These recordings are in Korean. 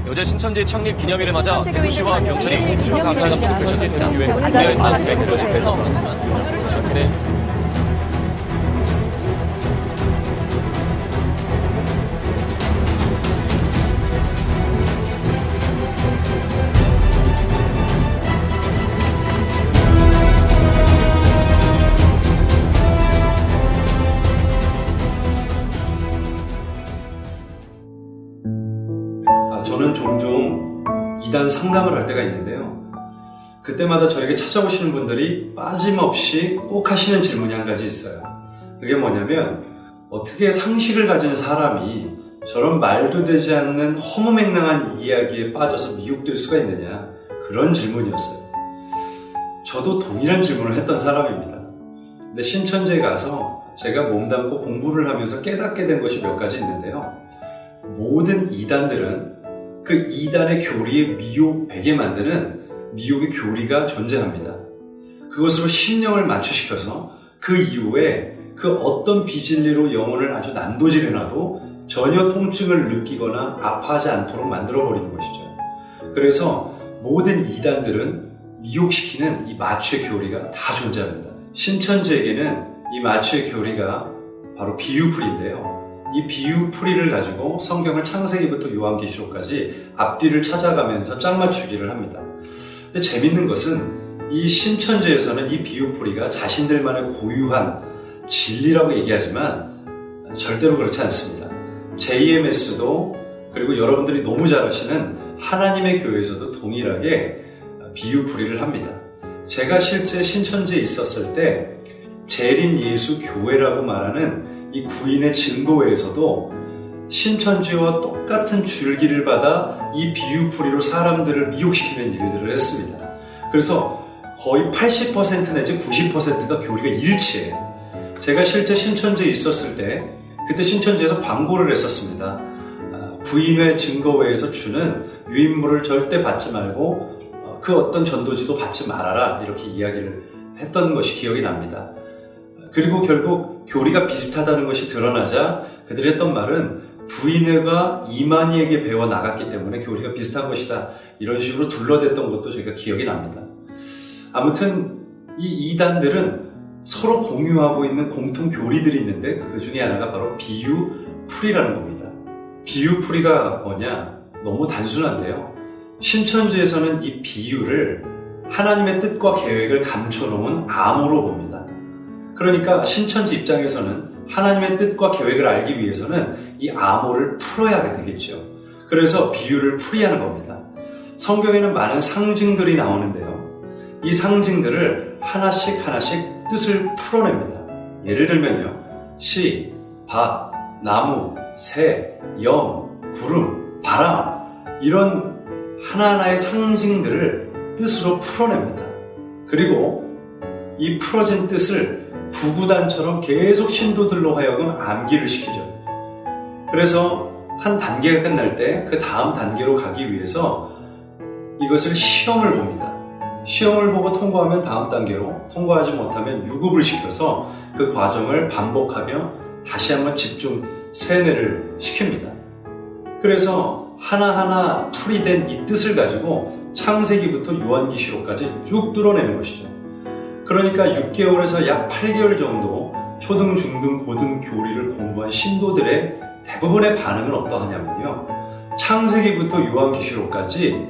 어제 신천지 창립 기념일을 맞아 대구시와 경찰이 신천지 공수처 감사장 신천지 대학교에 공개할 만큼의 그려진 배서 저는 종종 이단 상담을 할 때가 있는데요. 그때마다 저에게 찾아오시는 분들이 빠짐없이 꼭 하시는 질문이 한 가지 있어요. 그게 뭐냐면 어떻게 상식을 가진 사람이 저런 말도 되지 않는 허무맹랑한 이야기에 빠져서 미혹될 수가 있느냐, 그런 질문이었어요. 저도 동일한 질문을 했던 사람입니다. 근데 신천지에 가서 제가 몸담고 공부를 하면서 깨닫게 된 것이 몇 가지 있는데요. 모든 이단들은 그 이단의 교리에 미혹되게 만드는 미혹의 교리가 존재합니다. 그것으로 심령을 맞추시켜서 그 이후에 그 어떤 비진리로 영혼을 아주 난도질해놔도 전혀 통증을 느끼거나 아파하지 않도록 만들어버리는 것이죠. 그래서 모든 이단들은 미혹시키는 이 마취의 교리가 다 존재합니다. 신천지에게는 이 마취의 교리가 바로 비유풀인데요. 이 비유풀이를 가지고 성경을 창세기부터 요한계시록까지 앞뒤를 찾아가면서 짝맞추기를 합니다. 근데 재밌는 것은 이 신천지에서는 이 비유풀이가 자신들만의 고유한 진리라고 얘기하지만 절대로 그렇지 않습니다. JMS도 그리고 여러분들이 너무 잘 아시는 하나님의 교회에서도 동일하게 비유풀이를 합니다. 제가 실제 신천지에 있었을 때 재림예수교회라고 말하는 이 구인의 증거회에서도 신천지와 똑같은 줄기를 받아 이 비유풀이로 사람들을 미혹시키는 일들을 했습니다. 그래서 거의 80% 내지 90%가 교리가 일치해요. 제가 실제 신천지에 있었을 때 그때 신천지에서 광고를 했었습니다. 구인회 증거회에서 주는 유인물을 절대 받지 말고 그 어떤 전도지도 받지 말아라, 이렇게 이야기를 했던 것이 기억이 납니다. 그리고 결국 교리가 비슷하다는 것이 드러나자 그들이 했던 말은 부인회가 이만희에게 배워 나갔기 때문에 교리가 비슷한 것이다, 이런 식으로 둘러댔던 것도 저희가 기억이 납니다. 아무튼 이 이단들은 서로 공유하고 있는 공통 교리들이 있는데 그 중에 하나가 바로 비유풀이라는 겁니다. 비유풀이가 뭐냐? 너무 단순한데요. 신천지에서는 이 비유를 하나님의 뜻과 계획을 감춰놓은 암호로 봅니다. 그러니까 신천지 입장에서는 하나님의 뜻과 계획을 알기 위해서는 이 암호를 풀어야 하게 되겠죠. 그래서 비유를 풀이하는 겁니다. 성경에는 많은 상징들이 나오는데요. 이 상징들을 하나씩 뜻을 풀어냅니다. 예를 들면요. 시, 밭, 나무, 새, 염, 구름, 바람, 이런 하나하나의 상징들을 뜻으로 풀어냅니다. 그리고 이 풀어진 뜻을 구구단처럼 계속 신도들로 하여금 암기를 시키죠. 그래서 한 단계가 끝날 때 그 다음 단계로 가기 위해서 이것을 시험을 봅니다. 시험을 보고 통과하면 다음 단계로, 통과하지 못하면 유급을 시켜서 그 과정을 반복하며 다시 한번 집중 세뇌를 시킵니다. 그래서 하나하나 풀이된 이 뜻을 가지고 창세기부터 요한계시록까지 쭉 뚫어내는 것이죠. 그러니까 6개월에서 약 8개월 정도 초등, 중등, 고등 교리를 공부한 신도들의 대부분의 반응은 어떠하냐면요. 창세기부터 요한계시록까지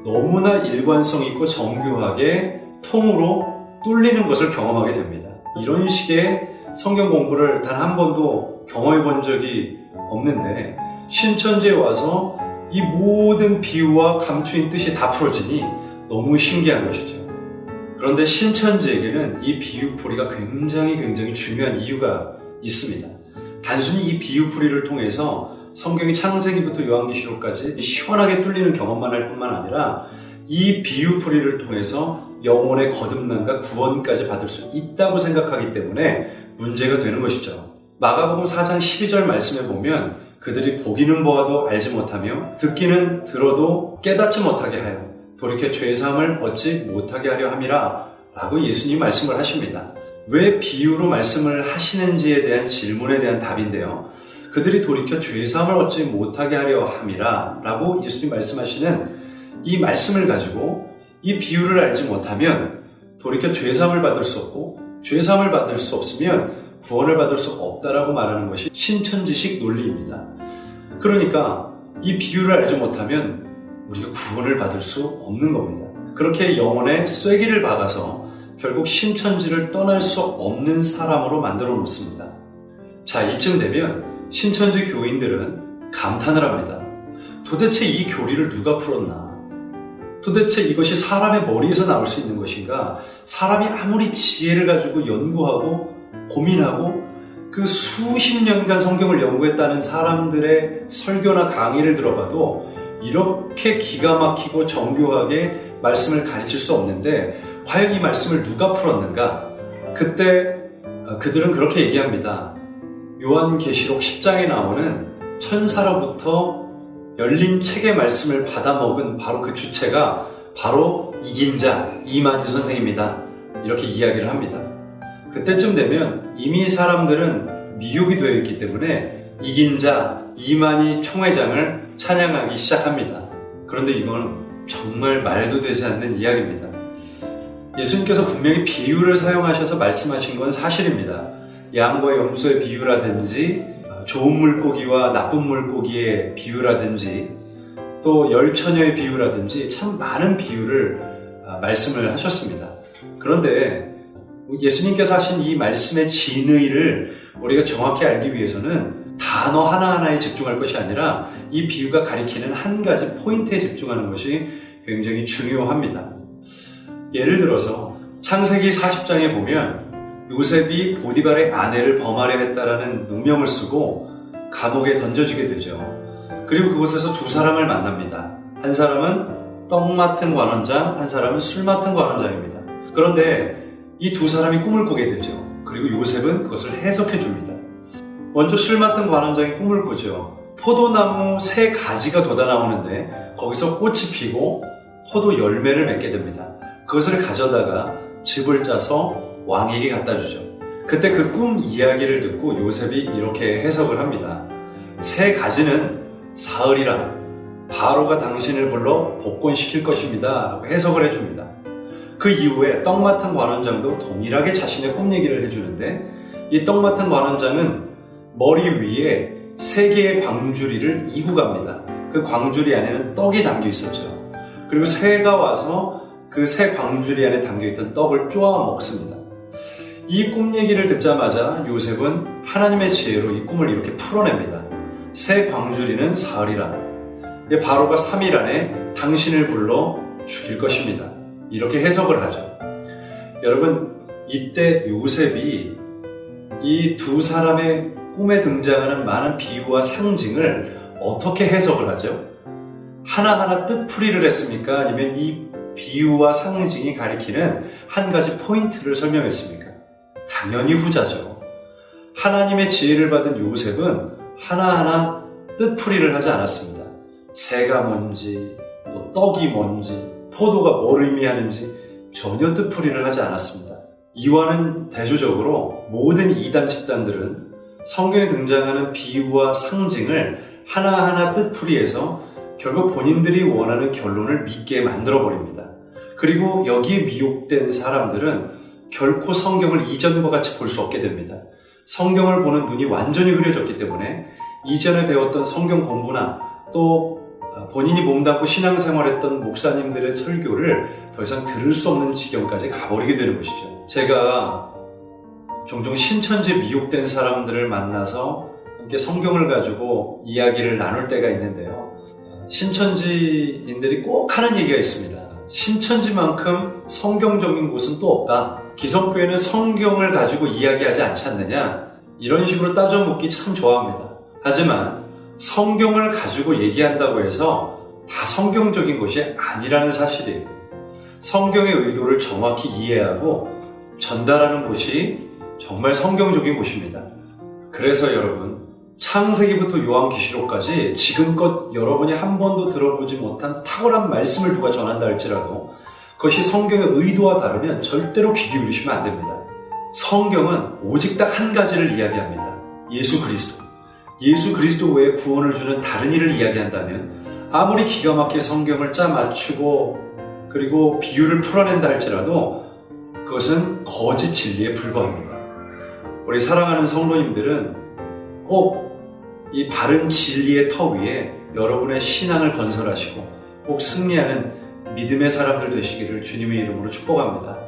너무나 일관성 있고 정교하게 통으로 뚫리는 것을 경험하게 됩니다. 이런 식의 성경 공부를 단 한 번도 경험해 본 적이 없는데 신천지에 와서 이 모든 비유와 감추인 뜻이 다 풀어지니 너무 신기한 것이죠. 그런데 신천지에게는 이 비유풀이가 굉장히 중요한 이유가 있습니다. 단순히 이 비유풀이를 통해서 성경이 창세기부터 요한계시록까지 시원하게 뚫리는 경험만 할 뿐만 아니라 이 비유풀이를 통해서 영혼의 거듭남과 구원까지 받을 수 있다고 생각하기 때문에 문제가 되는 것이죠. 마가복음 4장 12절 말씀에 보면 그들이 보기는 보아도 알지 못하며 듣기는 들어도 깨닫지 못하게 하여 돌이켜 죄사함을 얻지 못하게 하려 함이라 라고 예수님이 말씀을 하십니다. 왜 비유로 말씀을 하시는지에 대한 질문에 대한 답인데요. 그들이 돌이켜 죄사함을 얻지 못하게 하려 함이라 라고 예수님 말씀하시는 이 말씀을 가지고 이 비유를 알지 못하면 돌이켜 죄사함을 받을 수 없고 죄사함을 받을 수 없으면 구원을 받을 수 없다라고 말하는 것이 신천지식 논리입니다. 그러니까 이 비유를 알지 못하면 우리가 구원을 받을 수 없는 겁니다. 그렇게 영혼에 쐐기를 박아서 결국 신천지를 떠날 수 없는 사람으로 만들어 놓습니다. 자, 이쯤 되면 신천지 교인들은 감탄을 합니다. 도대체 이 교리를 누가 풀었나? 도대체 이것이 사람의 머리에서 나올 수 있는 것인가? 사람이 아무리 지혜를 가지고 연구하고 고민하고 그 수십 년간 성경을 연구했다는 사람들의 설교나 강의를 들어봐도 이렇게 기가 막히고 정교하게 말씀을 가르칠 수 없는데 과연 이 말씀을 누가 풀었는가? 그때 그들은 그렇게 얘기합니다. 요한계시록 10장에 나오는 천사로부터 열린 책의 말씀을 받아먹은 바로 그 주체가 바로 이긴 자 이만희 선생입니다. 이렇게 이야기를 합니다. 그때쯤 되면 이미 사람들은 미혹이 되어 있기 때문에 이긴 자 이만희 총회장을 찬양하기 시작합니다. 그런데 이건 정말 말도 되지 않는 이야기입니다. 예수님께서 분명히 비유를 사용하셔서 말씀하신 건 사실입니다. 양과 염소의 비유라든지 좋은 물고기와 나쁜 물고기의 비유라든지 또 열처녀의 비유라든지 참 많은 비유를 말씀을 하셨습니다. 그런데 예수님께서 하신 이 말씀의 진의를 우리가 정확히 알기 위해서는 단어 하나하나에 집중할 것이 아니라 이 비유가 가리키는 한 가지 포인트에 집중하는 것이 굉장히 중요합니다. 예를 들어서 창세기 40장에 보면 요셉이 보디발의 아내를 범하려 했다라는 누명을 쓰고 감옥에 던져지게 되죠. 그리고 그곳에서 두 사람을 만납니다. 한 사람은 떡 맡은 관원장, 한 사람은 술 맡은 관원장입니다. 그런데 이 두 사람이 꿈을 꾸게 되죠. 그리고 요셉은 그것을 해석해 줍니다. 먼저 술 맡은 관원장이 꿈을 꾸죠. 포도나무 3가지가 돋아나오는데 거기서 꽃이 피고 포도 열매를 맺게 됩니다. 그것을 가져다가 즙을 짜서 왕에게 갖다 주죠. 그때 그 꿈 이야기를 듣고 요셉이 이렇게 해석을 합니다. 3가지는 사흘이라 바로가 당신을 불러 복권시킬 것입니다 라고 해석을 해줍니다. 그 이후에 떡 맡은 관원장도 동일하게 자신의 꿈 얘기를 해주는데 이 떡 맡은 관원장은 머리 위에 3개의 광주리를 이고 갑니다. 그 광주리 안에는 떡이 담겨 있었죠. 그리고 새가 와서 그 새 광주리 안에 담겨있던 떡을 쪼아 먹습니다. 이 꿈 얘기를 듣자마자 요셉은 하나님의 지혜로 이 꿈을 이렇게 풀어냅니다. 새 광주리는 사흘이라 바로가 3일 안에 당신을 불러 죽일 것입니다. 이렇게 해석을 하죠. 여러분, 이때 요셉이 이 두 사람의 꿈에 등장하는 많은 비유와 상징을 어떻게 해석을 하죠? 하나하나 뜻풀이를 했습니까? 아니면 이 비유와 상징이 가리키는 한 가지 포인트를 설명했습니까? 당연히 후자죠. 하나님의 지혜를 받은 요셉은 하나하나 뜻풀이를 하지 않았습니다. 새가 뭔지, 또 떡이 뭔지, 포도가 뭘 의미하는지 전혀 뜻풀이를 하지 않았습니다. 이와는 대조적으로 모든 이단 집단들은 성경에 등장하는 비유와 상징을 하나하나 뜻풀이해서 결국 본인들이 원하는 결론을 믿게 만들어버립니다. 그리고 여기에 미혹된 사람들은 결코 성경을 이전과 같이 볼 수 없게 됩니다. 성경을 보는 눈이 완전히 흐려졌기 때문에 이전에 배웠던 성경 공부나 또 본인이 몸담고 신앙생활했던 목사님들의 설교를 더 이상 들을 수 없는 지경까지 가버리게 되는 것이죠. 제가 종종 신천지에 미혹된 사람들을 만나서 함께 성경을 가지고 이야기를 나눌 때가 있는데요. 신천지인들이 꼭 하는 얘기가 있습니다. 신천지만큼 성경적인 곳은 또 없다. 기성교회는 성경을 가지고 이야기하지 않지 않느냐? 이런 식으로 따져 묻기 참 좋아합니다. 하지만 성경을 가지고 얘기한다고 해서 다 성경적인 것이 아니라는 사실이에요. 성경의 의도를 정확히 이해하고 전달하는 곳이 정말 성경적인 곳입니다. 그래서 여러분, 창세기부터 요한계시록까지 지금껏 여러분이 한 번도 들어보지 못한 탁월한 말씀을 누가 전한다 할지라도 그것이 성경의 의도와 다르면 절대로 귀 기울이시면 안 됩니다. 성경은 오직 딱 한 가지를 이야기합니다. 예수 그리스도. 예수 그리스도 외에 구원을 주는 다른 일을 이야기한다면 아무리 기가 막히게 성경을 짜 맞추고 그리고 비유를 풀어낸다 할지라도 그것은 거짓 진리에 불과합니다. 우리 사랑하는 성도님들은 꼭 이 바른 진리의 터 위에 여러분의 신앙을 건설하시고 꼭 승리하는 믿음의 사람들 되시기를 주님의 이름으로 축복합니다.